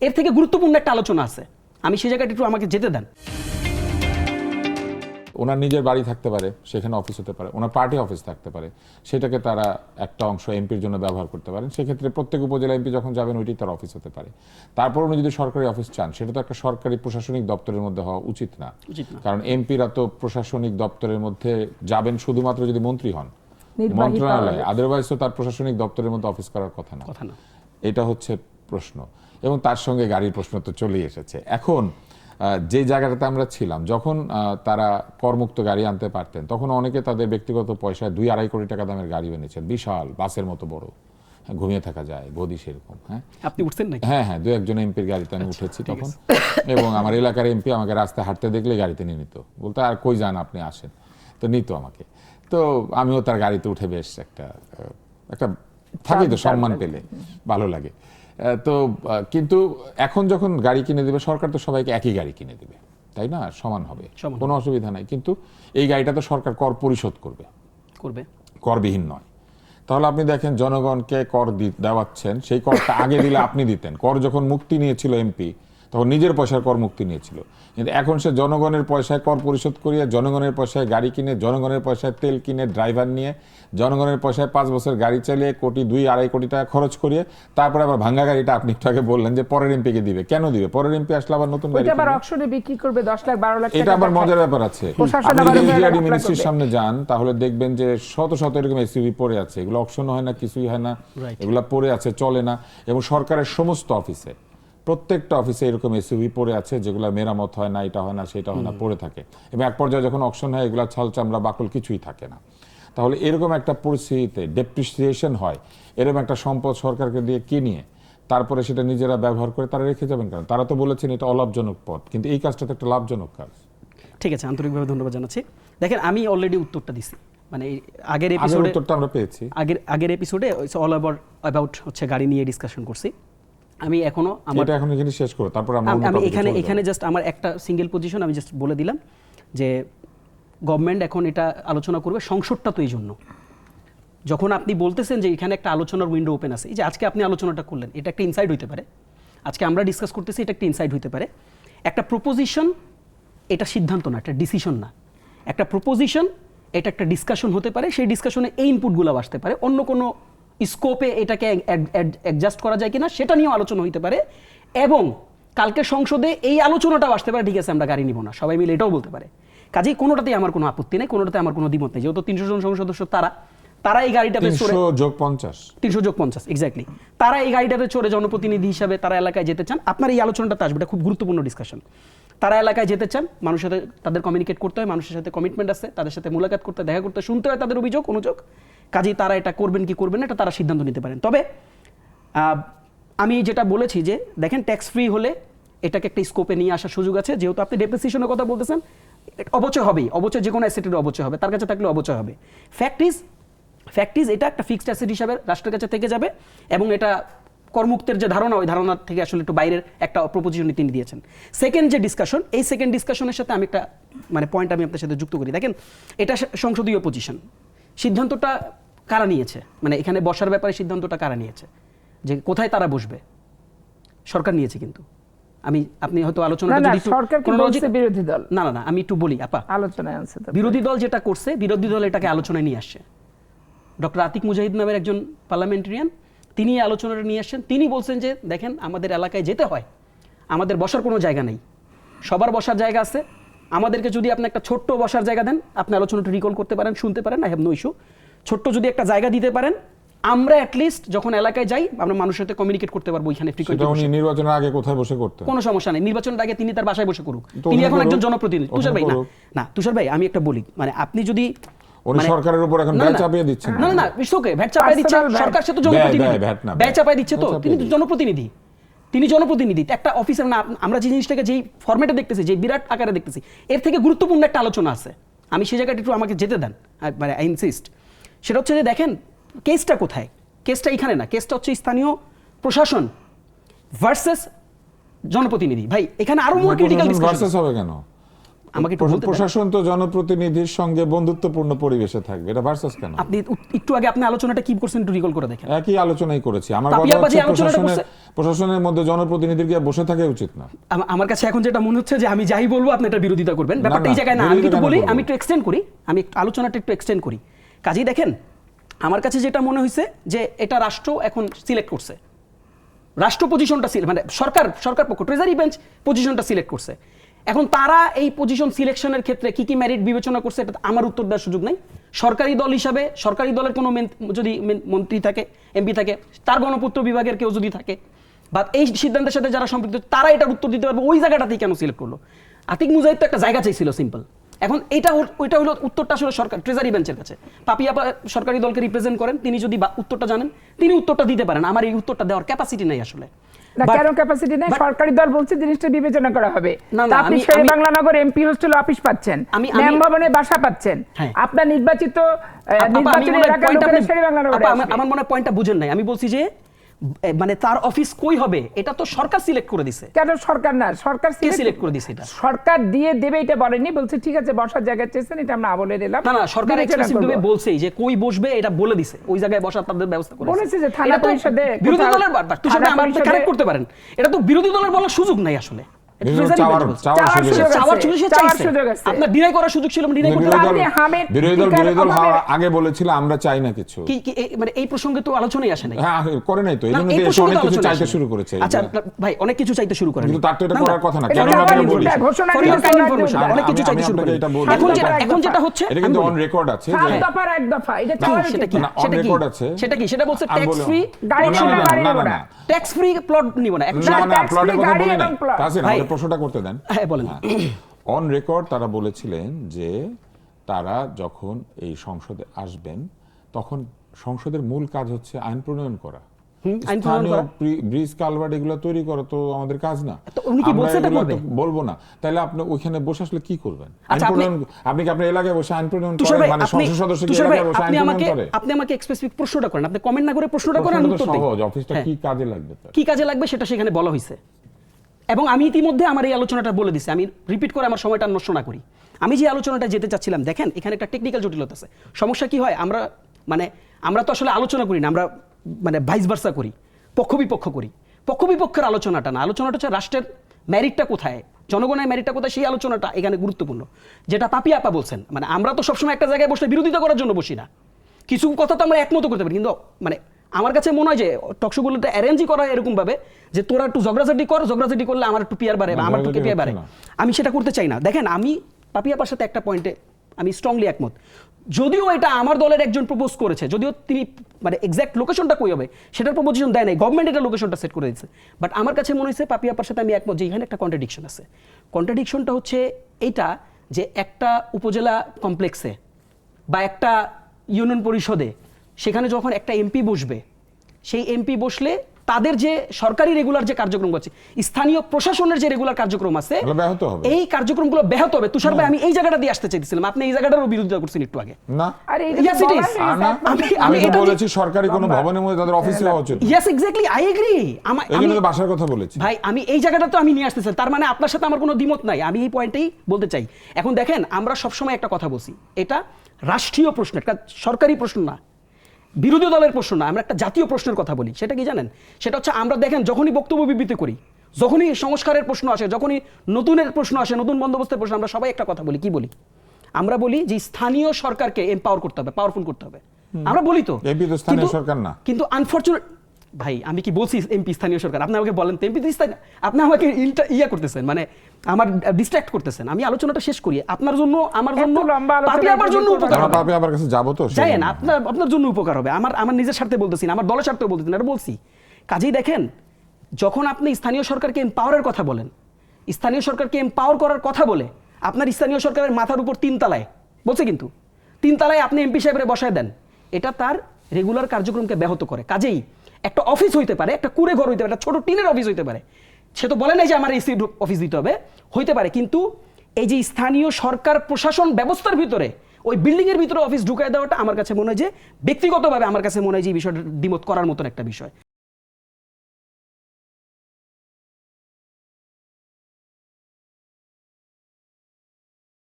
এর থেকে গুরুত্বপূর্ণ একটা আলোচনা আছে, আমি সেই জায়গাটা একটু আমাকে যেতে দেন। ওনার নিজের বাড়ি থাকতে পারে, সেখানে অফিস হতে পারে, ওনার পার্টি অফিস থাকতে পারে, সেটাকে তারা একটা অংশ এমপির জন্য ব্যবহার করতে পারেন। সেক্ষেত্রে প্রত্যেক উপজেলা এমপি যখন যাবেন ওইটি তার অফিস হতে পারে। তারপর উনি যদি সরকারি অফিস চান, সেটা তো একটা সরকারি প্রশাসনিক দপ্তরের মধ্যে হওয়া উচিত না। কারণ এমপিরা তো প্রশাসনিক দপ্তরের মধ্যে যাবেন শুধুমাত্র যদি মন্ত্রী হন, মন্ত্রণালয়, আদারওয়াইজ তো তার প্রশাসনিক দপ্তরের মধ্যে অফিস করার কথা না। এটা হচ্ছে প্রশ্ন, এবং তার সঙ্গে গাড়ির প্রশ্ন তো চলেই এসেছে। এখন যে জায়গাটাতে আমরা ছিলাম, যখন তারা করমুক্ত গাড়ি আনতে পারতেন, তখন অনেকে তাদের ব্যক্তিগত পয়সায় 2-2.5 কোটি টাকা দামের গাড়ি এনেছেন, বিশাল বাসের মতো বড়, ঘুমিয়ে থাকা যায়, গদি সেরকম। হ্যাঁ, আপনি উঠছেন নাকি? হ্যাঁ হ্যাঁ, 2-1 এমপির গাড়িতে আমি উঠেছি তখন। এবং আমার এলাকার এমপি আমাকে রাস্তায় হাঁটতে দেখলে গাড়িতে নিয়ে নিত, বলতো আর কই যান আপনি, আসেন। তো নিত আমাকে, তো আমিও তার গাড়িতে উঠে বেশ একটা থাকি তো, সম্মান পেলে ভালো লাগে। তো কিন্তু এখন যখন গাড়ি কিনে দেবে সরকার, তো সবাইকে একই গাড়ি কিনে দেবে, তাই না? সমান হবে, কোনো অসুবিধা নাই। কিন্তু এই গাড়িটা তো সরকার কর পরিশোধ করবে, করবিহীন নয়। তাহলে আপনি দেখেন, জনগণকে কর দেওয়াচ্ছেন, সেই করটা আগে দিলে আপনি দিতেন। কর যখন মুক্তি নিয়েছিল এমপি, তখন নিজের পয়সার কর মুক্তি নিয়েছিল। কিন্তু এখন সে জনগণের পয়সায় কর পরিশোধ করিয়ে, জনগণের পয়সায় গাড়ি কিনে, জনগণের পয়সায় তেল কিনে, ড্রাইভার নিয়ে, জনগণের পয়সায় 5 বছর গাড়ি চালিয়ে 2-2.5 কোটি টাকা খরচ করিয়ে, তারপরে আবার ভাঙ্গা গাড়িটা আপনি একটু আগে বললেন যে পরের এমপিকে দিবে। কেন দিবে? পরের এমপি আসলে আবার নতুন গাড়ি আবার অকশনে বিক্রি করবে 10 লাখ 12 লাখ টাকা। এটা আবার মজার ব্যাপার আছে। আপনি যদি মিনিস্ট্রির সামনে যান, তাহলে দেখবেন যে শত শত এরকম এসইউভি পড়ে আছে। এগুলো অকশন হয় না, কিছুই হয় না, এগুলো পড়ে আছে, চলে না। এবং সরকারের সমস্ত অফিসে, প্রত্যেকটা অফিসে এরকম এসইউভি পড়ে আছে, যেগুলো মেরামত হয় না, এটা হয় না, সেটা হয় না, পড়ে থাকে। এবং এক পর্যায়ে যখন অকশন হয়, এগুলো ছাল চামড়া বাকল কিছুই থাকে না। তাহলে এরকম একটা পরিস্থিতিতে ডেপ্রিসিয়েশন হয়, এরকম একটা সম্পদ সরকারকে দিয়ে কিনিয়ে তারপরে সেটা নিজেরা ব্যবহার করে তারা রেখে যাবেন কেন? তারা তো বলেছেন এটা অলাভজনক পথ, কিন্তু এই কাজটা তো একটা লাভজনক কাজ। ঠিক আছে, আন্তরিকভাবে ধন্যবাদ জানাচ্ছি। দেখেন, আমি অলরেডি উত্তরটা দিছি, মানে আগের উত্তরটা আমরা পেয়েছি। আগের এপিসোডে অল অ্যাবাউট হচ্ছে গাড়ি নিয়ে ডিসকাশন করছি। আমি এখনো এটা এখন এখানে শেষ করব, তারপর আমি এখানে জাস্ট আমার একটা সিঙ্গেল পজিশন আমি জাস্ট বলে দিলাম যে গভর্নমেন্ট এখন এটা আলোচনা করবে। সংসদটা তো এই জন্য, যখন আপনি বলতেছেন যে এখানে একটা আলোচনার উইন্ডো ওপেন আছে, এই যে আজকে আপনি আলোচনাটা করলেন, এটা একটা ইনসাইড হইতে পারে। আজকে আমরা ডিসকাস করতেছি, এটা একটা ইনসাইড হইতে পারে। একটা প্রপোজিশন, এটা সিদ্ধান্ত না, একটা ডিসিশন না। একটা প্রপোজিশন, এটা একটা ডিসকাশন হতে পারে। সেই ডিসকাশনে এই ইনপুটগুলো আসতে পারে, অন্য কোনো স্কোপে এটাকে অ্যাডজাস্ট করা যায় কিনা সেটা নিয়েও আলোচনা হইতে পারে। এবং কালকে সংসদে এই আলোচনাটাও আসতে পারে, ঠিক আছে আমরা গাড়ি নিব না, সবাই মিলে এটাও বলতে পারে। কাজেই কোনোটাতেই আমার কোনো আপত্তি নেই, কোনোটাতে আমার কোনো দ্বিমত নেই। যেহেতু 300 জন সংসদ সদস্য, তারা এই গাড়িটাতে 300+50 এক্স্যাক্টলি, তারা এই গাড়িটাতে চড়ে জনপ্রতিনিধি হিসাবে তারা এলাকায় যেতে চান। আপনার এই আলোচনাটাতে আসবে, এটা খুব গুরুত্বপূর্ণ ডিসকাশন। তারা এলাকায় যেতে চান, মানুষের সাথে তাদের কমিউনিকেট করতে হয়, মানুষের সাথে কমিটমেন্ট আছে, তাদের সাথে মুলাকাত করতে, দেখা করতে, শুনতে হয় তাদের অনুযোগ। কাজেই তারা এটা করবেন কি করবেন না, এটা তারা সিদ্ধান্ত নিতে পারেন। তবে আমি যেটা বলেছি যে দেখেন, ট্যাক্স ফ্রি হলে এটাকে একটা স্কোপে নিয়ে আসার সুযোগ আছে। যেহেতু আপনি ডেপ্রিসিয়েশনের কথা বলতেছেন, অবচয় হবেই, অবচয় যে কোনো অ্যাসেটের অবচয় হবে, তার কাছে থাকলে অবচয় হবে। ফ্যাক্ট ইজ এটা একটা ফিক্সড অ্যাসেট হিসাবে রাষ্ট্রের কাছে থেকে যাবে, এবং এটা করমুক্তের যে ধারণা, ওই ধারণা থেকে আসলে একটু বাইরের একটা প্রপোজিশন তিনি দিয়েছেন। সেকেন্ড যে ডিসকাশন, এই সেকেন্ড ডিসকাশনের সাথে আমি একটা পয়েন্ট আমি আপনার সাথে যুক্ত করি। দেখেন, এটা সংসদীয় পজিশন, সিদ্ধান্তটা কারা নিয়েছে, এখানে বসার ব্যাপারে সিদ্ধান্তটা কারা নিয়েছে, যে কোথায় তারা বসবে, সরকার নিয়েছে। কিন্তু আপনি হয়তো আলোচনা বিরোধী দল না, আমি একটু বলি আপা, আলোচনায় আনছে বিরোধী দল যেটা করছে, বিরোধী দল এটাকে আলোচনায় নিয়ে আসছে। ডক্টর আতিক মুজাহিদ নামের একজন পার্লামেন্টারিয়ান, তিনি এই আলোচনাটা নিয়ে আসছেন। তিনি বলছেন যে দেখেন, আমাদের এলাকায় যেতে হয়, আমাদের বসার কোনো জায়গা নেই, সবার বসার জায়গা আছে। আমাদেরকে যদি আপনি একটা ছোট্ট বসার জায়গা দেন, আপনি আলোচনাটা রিকল করতে পারেন, শুনতে পারেন, আই হ্যাভ নো ইস্যু। ছোট্ট যদি একটা জায়গা দিতে পারেন, আমরা অ্যাটলিস্ট যখন এলাকায় যাই, আমরা মানুষের সাথে কমিউনিকেট করতে পারবো। ওইখানে নির্বাচনের আগে কোথায় বসে করতে কোনো সমস্যা নেই, নির্বাচনের আগে তিনি তার বাসায় বসে করুক, তিনি এখন একজন জনপ্রতিনিধি। তুষার ভাই, আমি একটা বলি, আপনি যদি সরকারের উপর এখন ব্যয় চাপিয়ে দিচ্ছেন, না ইটস ভ্যাট চাপিয়ে দিচ্ছে সরকার, সে তো জনপ্রতিনিধি, ব্যয় চাপিয়ে দিচ্ছে তো, তিনি জনপ্রতিনিধি একটা অফিসার না। আমরা যে জিনিসটাকে যেই ফরম্যাটে দেখতেছি, যে বিরাট আকারে দেখতেছি, এর থেকে গুরুত্বপূর্ণ একটা আলোচনা আছে, আমি সেই জায়গাটা একটু আমাকে যেতে দেন, আই ইনসিস্ট। সেটা হচ্ছে যে দেখেন, কেসটা কোথায়? কেসটা এখানে না, কেসটা হচ্ছে স্থানীয় প্রশাসন ভার্সেস জনপ্রতিনিধি। ভাই, এখানে আরো মোর ক্রিটিক্যাল ডিসকাশন হবে কেন? আমাকে একটু বলতে দেন। প্রশাসন তো জনপ্রতিনিধির সঙ্গে বন্ধুত্বপূর্ণ পরিবেশে থাকবে, এটা ভার্সাস কেন? আপনি একটু আগে আপনি আলোচনাটা কি করছেন একটু রিকল করে দেখেন। একই আলোচনাই করেছি। আমার পাপিয়া কথা হচ্ছে আপা যে আলোচনাটা প্রশাসনের মধ্যে জনপ্রতিনিধির গিয়ে বসে থাকা উচিত না। আমার কাছে এখন যেটা মনে হচ্ছে যে আমি যাই বলবো আপনি এটা বিরোধিতা করবেন, ব্যাপারটা না, এই জায়গায় না। আমি বিরোধিতা একটু কেন বলি, করবো? আমি একটু এক্সটেন্ড করি, আমি আলোচনাটা একটু এক্সটেন্ড করি। কাজেই দেখেন, আমার কাছে যেটা মনে হয়েছে যে এটা রাষ্ট্র এখন সিলেক্ট করছে, রাষ্ট্র পজিশনটা মানে সরকার পক্ষ ট্রেজারি বেঞ্চ পজিশনটা সিলেক্ট করছে। এখন তারা এই পজিশন সিলেকশনের ক্ষেত্রে কি কি মেরিট বিবেচনা করছে এটা আমার উত্তর দেওয়ার সুযোগ নাই। সরকারি দল হিসাবে সরকারি দলের কোনো যদি মন্ত্রী থাকে, এমপি থাকে, তার গণপূর্ত বিভাগের কেউ যদি থাকে, বা এই সিদ্ধান্তের সাথে যারা সম্পৃক্ত তারা এটার উত্তর দিতে পারবে ওই জায়গাটাতেই কেন সিলেক্ট করলো। আতিক মুজাহিদ তো একটা জায়গা চাইছিল, সিম্পল। এখন ওইটা হলো উত্তরটা আসলে সরকার ট্রেজারি বেঞ্চের কাছে। পাপিয়া সরকারি দলকে রিপ্রেজেন্ট করেন, তিনি যদি উত্তরটা জানেন তিনি উত্তরটা দিতে পারেন। আমার এই উত্তরটা দেওয়ার ক্যাপাসিটি নাই আসলে। না, কেন ক্যাপাসিটি নেই? সরকারি দল বলছে জিনিসটা বিবেচনা করা হবে। না, তা আপনি শেরে আমি- বাংলা নগর এমপি হোস্টেল অফিস পাচ্ছেন, আমি- ন্যাম ভবনে বাসা পাচ্ছেন, হ্যাঁ। আপনার নির্বাচিত আপা, নির্বাচনী এলাকার লোকেরা শেরে বাংলা নগরে আপা, আসবে। আমার মনে হয় পয়েন্টটা বুঝেন নাই। আমি বলছি যে মানে তার অফিস কই হবে এটা তো সরকার সিলেক্ট করে দিছে। কেন সরকার না? সরকার কে সিলেক্ট করে দিছে এটা? সরকার দিয়ে দেবে এটা বলেনি, বলছে ঠিক আছে বসার জায়গা চেয়েছেন, এটা আমরা বলে দিলাম। না, সরকার বিবেচনা এক্সপ্রেসিভ করবো। ভাবে বলছেই যে কই বসবে এটা বলে দিছে, ওই জায়গায় বসার তাদের ব্যবস্থা করে বলেছে যে থানা এটা তো পরিষদে বিরোধী কোথাও- দলের ব্যাপার, তুই থানা আমার পরিষদে- কারেক্ট করতে পারেন। এটা তো বিরোধী দলের বলার সুযোগ নাই আসলে। এটা বিরোধী ট্রেজারি চাওয়ার- বেঞ্চ বলছে। চাওয়ার চাওয়ার সুযোগ সুযোগ আছে। চাওয়ার সুযোগ সে চাওয়ার চাইছে। সুযোগ আছে। আপনার ডিনাই করার সুযোগ ছিল, ডিনাই করতে বিরোধী পারেন। দল- বিরোধী দল হওয়ার আগে বলেছিল আমরা চাই না কিছু। মানে এই প্রসঙ্গে তো আলোচনাই আসে নাই। হ্যাঁ, করে নাই তো, এই না, জন্য এই দেশ প্রসঙ্গে অনেক তো কিছু আলোচনা চাইতে আসে শুরু নাই। করেছে। আচ্ছা ভাই, অনেক কিছু চাইতে শুরু করেন। কিন্তু তার তো এটা না, করার কথা না। এটা কেন চাওয়ার আপনি ইনপুট, বলিস? ঘোষণা For দিয়ে your kind চাওয়ার information, ইনপুট। অনেক কিছু চাইতে শুরু করেন। এটা বলছি। এখন যেটা হচ্ছে এটা কিন্তু অন রেকর্ড আছে সাত যে দফার এক দফা, এটা কি, চাওয়ার সেটা কি? না, on সেটা কি? record আছে। সেটা কি? সেটা বলছে আমি ট্যাক্স বললাম- ফ্রি গাড়ি না, নিব না, না, না, গাড়ি না, নিব না, না। না। ট্যাক্স ফ্রি প্লট নিব না। না, না, tax প্লটের free কথা গাড়ি বলি এবং নাই। plot। তাহসিন, ভাই- আমাকে প্রশ্নটা করতে দেন। হ্যাঁ, বলেন। অন রেকর্ড তারা বলেছিলেন যে তারা যখন এই সংসদে আসবেন তখন সংসদের মূল কাজ হচ্ছে আইন প্রণয়ন করা, আইন প্রণয়ন স্থানীয় করা। ব্রিজ কালভার্ট এগুলো তৈরি করা তো আমাদের কাজ না। তো উনি কি আমরা বলছে এটা এগুলো করবে? তো বলবো না। তাহলে আপনি ওইখানে বসে আসলে কি করবেন? আইন আচ্ছা, প্রণয়ন আপনি কি আপনার এলাকায় বসে আইন প্রণয়ন তুষার করেন? ভাই, মানে সংসদ সদস্য কি তুষার ভাই, এলাকায় বসে আইন প্রণয়ন করে? আপনি আমাকে স্পেসিফিক প্রশ্নটা করেন। আপনি কমেন্ট না করে প্রশ্নটা করেন, আমি প্রশ্নটা তো উত্তর দিই। সহজ, অফিসটা হ্যাঁ। কি কাজে লাগবে তার? কি কাজে লাগবে সেটা সেখানে বলা হয়েছে, এবং আমি ইতিমধ্যে আমার এই আলোচনাটা বলে দিছি। আমি রিপিট করে আমার সময়টা নষ্ট না করি। আমি যে আলোচনাটা যেতে চাচ্ছিলাম, দেখেন এখানে একটা টেকনিক্যাল জটিলতা আছে। সমস্যা কি হয়, আমরা তো আসলে আলোচনা করি না, আমরা মানে ভাইস ভার্সা করি, পক্ষ বিপক্ষ করি। পক্ষ বিপক্ষের আলোচনাটা না, আলোচনাটা হচ্ছে রাষ্ট্রের ম্যারিটটা কোথায়, জনগণের ম্যারিটটা কোথায়, সেই আলোচনাটা এখানে গুরুত্বপূর্ণ। যেটা পাপিয়া আপা বলছেন, মানে আমরা তো সবসময় একটা জায়গায় বসে বিরোধিতা করার জন্য বসি না, কিছু কথা তো আমরা একমত করতে পারি, কিন্তু মানে আমার কাছে মনে হয় যে টকশোগুলোতে অ্যারেঞ্জই করা এরকম ভাবে যে তোরা একটু ঝগড়াঝাটি করলে আমার একটু পিয়ার বাড়ে বা আমার একটু পিয়ার বাড়ে। আমি সেটা করতে চাই না। দেখেন, আমি পাপিয়া আপার সাথে একটা পয়েন্টে আমি স্ট্রংলি একমত। যদিও এটা আমার দলের একজন প্রপোজ করেছে, যদিও তিনি মানে এক্সাক্ট লোকেশনটা কই হবে সেটার প্রপোজিশন দেয় নাই, গভর্নমেন্ট এটা লোকেশনটা সেট করে দিচ্ছে। বাট আমার কাছে মনে হয়েছে পাপিয়া আপার সাথে আমি একমত যে এখানে একটা কন্ট্রাডিকশন আছে। কন্ট্রাডিকশনটা হচ্ছে এইটা যে একটা উপজেলা কমপ্লেক্সে বা একটা ইউনিয়ন পরিষদে সেখানে যখন একটা এমপি বসবে, সেই এমপি বসলে তাদের যে সরকারি রেগুলার যে কার্যক্রম আছে, স্থানীয় প্রশাসনের যে রেগুলার কার্যক্রম আছে, এগুলো ব্যাহত হবে। এই কার্যক্রমগুলো ব্যাহত হবে। তুষার ভাই, আমি এই জায়গাটা দিয়ে আসতে চাইছিলাম, আপনি এই জায়গাটারও বিরোধিতা করছেন একটু আগে। না, আরে এটা Yes, তো it বলার is. নেই, না, স্যার। আমি তো এটা বলেছি সরকারি কোনো ভবনের মধ্যে তাদের অফিসে হওয়া উচিত। Yes, exactly, I agree. এই জন্য তো বাসার কথা বলেছি। ভাই, আমি এই জায়গাটা তো আমি নিয়ে আসতে চাই, তার মানে আপনার সাথে আমার কোনো দ্বিমত নাই, আমি এই পয়েন্টেই বলতে চাই। এখন দেখেন, আমরা সবসময় একটা কথা বলছি, এটা রাষ্ট্রীয় প্রশ্ন, একটা সরকারি প্রশ্ন না, বিরোধী দলের প্রশ্ন না, আমরা একটা জাতীয় প্রশ্নের কথা বলি। সেটা কি জানেন? সেটা হচ্ছে আমরা দেখেন যখনই বক্তব্য বিবৃতি করি, যখনই সংস্কারের প্রশ্ন আসে, যখনই নতুনের প্রশ্ন আসে, নতুন বন্দোবস্তের প্রশ্ন, আমরা সবাই একটা কথা বলি। কি বলি? আমরা বলি যে স্থানীয় সরকারকে এম্পাওয়ার করতে হবে, পাওয়ারফুল করতে হবে। আমরা বলি তো, এমপি তো স্থানীয় সরকার না। কিন্তু আনফরচুনেট ভাই, আমি কি বলছি এমপি স্থানীয় সরকার? আপনি আমাকে বলেন তো এমপি স্থানীয়, আপনি আমাকে ইয়া করতেছেন, মানে আমার ডিস্ট্রাক্ট করতেছেন। আমি আলোচনাটা শেষ করি, আপনার জন্য, আমার জন্য, এত লম্বা আলোচনা পাপিয়া আপার জন্য উপকার আমরা হবে। পাপি আবার কাছে যাবো তো, সেই যাইয়েন, জন্য। আপনার জন্য উপকার হবে। আমার নিজের স্বার্থে বলতেছি না, আমার দলের স্বার্থেও বলতেছি না, এটা বলছি। কাজেই দেখেন, যখন আপনি স্থানীয় সরকারকে এম্পাওয়ারের কথা বলেন, স্থানীয় সরকারকে এম্পাওয়ার করার কথা বলে আপনার স্থানীয় সরকারের মাথার উপর 3 তলায় বলছে, কিন্তু 3 তলায় আপনি এমপি সাহেবের বসায় দেন, এটা তার রেগুলার কার্যক্রমকে ব্যাহত করে। কাজেই একটা অফিস হইতে পারে, একটা কুড়ে ঘর হইতে পারে, একটা ছোট টিনের অফিস হইতে পারে, সে তো বলে নাই যে আমার এসি অফিস দিতে হবে, হইতে পারে, কিন্তু এই যে স্থানীয় সরকার প্রশাসন ব্যবস্থার ভিতরে ওই বিল্ডিং এর ভিতরে অফিস ঢুকায় দেওয়াটা আমার কাছে মনে হয় যে ব্যক্তিগতভাবে আমার কাছে মনে হয় যে এই বিষয়টা দ্বিমত করার মতন একটা বিষয়।